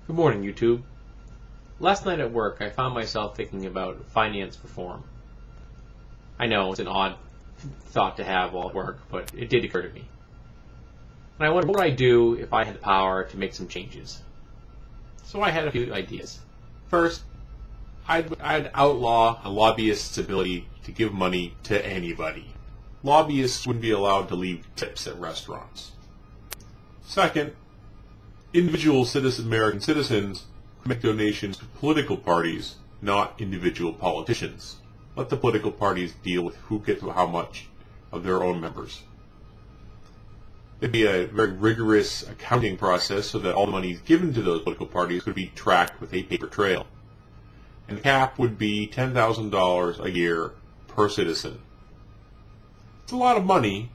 Good morning, YouTube. Last night at work, I found myself thinking about finance reform. I know it's an odd thought to have while at work, but it did occur to me. And I wondered what would I do if I had the power to make some changes. So I had a few ideas. First, I'd outlaw a lobbyist's ability to give money to anybody. Lobbyists wouldn't be allowed to leave tips at restaurants. Second, individual American citizens make donations to political parties, not individual politicians. Let the political parties deal with who gets how much of their own members. There'd be a very rigorous accounting process so that all the money given to those political parties would be tracked with a paper trail. And the cap would be $10,000 a year per citizen. It's a lot of money.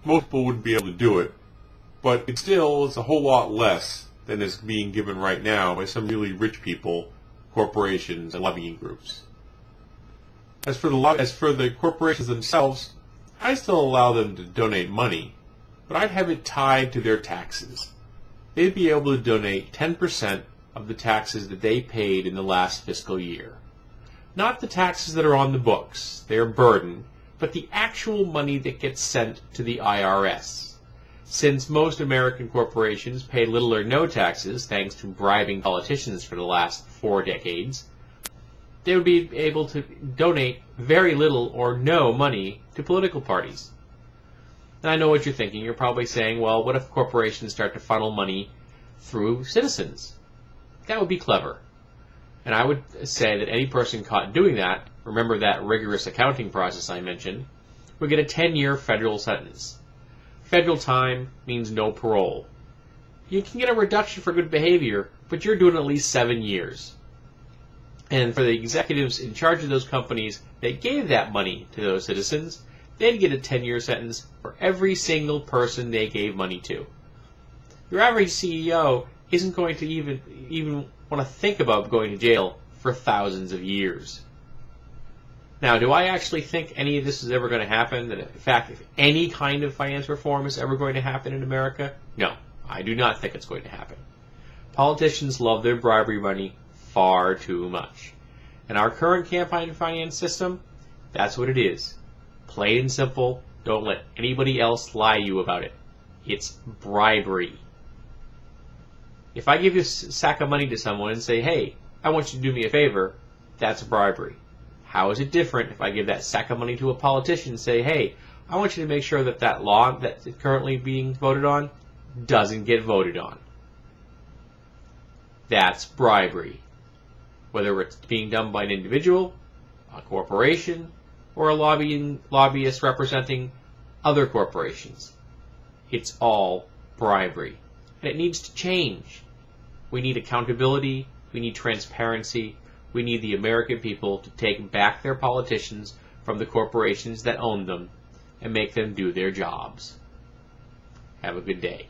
Most people wouldn't be able to do it, but it's a whole lot less than is being given right now by some really rich people, corporations, and lobbying groups. As for the corporations themselves, I still allow them to donate money, but I'd have it tied to their taxes. They'd be able to donate 10% of the taxes that they paid in the last fiscal year. Not the taxes that are on the books, they're a burden, but the actual money that gets sent to the IRS. Since most American corporations pay little or no taxes thanks to bribing politicians for the last 4 decades, they would be able to donate very little or no money to political parties. And I know what you're thinking. You're probably saying, well, what if corporations start to funnel money through citizens? That would be clever. And I would say that any person caught doing that, remember that rigorous accounting process I mentioned, would get a 10-year federal sentence. Federal time means no parole. You can get a reduction for good behavior, but you're doing at least 7 years. And for the executives in charge of those companies that gave that money to those citizens, they'd get a 10-year sentence for every single person they gave money to. Your average CEO isn't going to even want to think about going to jail for thousands of years. Now, do I actually think any of this is ever going to happen? That, in fact, if any kind of finance reform is ever going to happen in America? No, I do not think it's going to happen. Politicians love their bribery money far too much. And our current campaign finance system, that's what it is. Plain and simple, don't let anybody else lie to you about it. It's bribery. If I give you a sack of money to someone and say, hey, I want you to do me a favor, that's bribery. How is it different if I give that sack of money to a politician and say, hey, I want you to make sure that that law that's currently being voted on doesn't get voted on? That's bribery. Whether it's being done by an individual, a corporation, or a lobbyist representing other corporations. It's all bribery. And it needs to change. We need accountability. We need transparency. We need the American people to take back their politicians from the corporations that own them and make them do their jobs. Have a good day.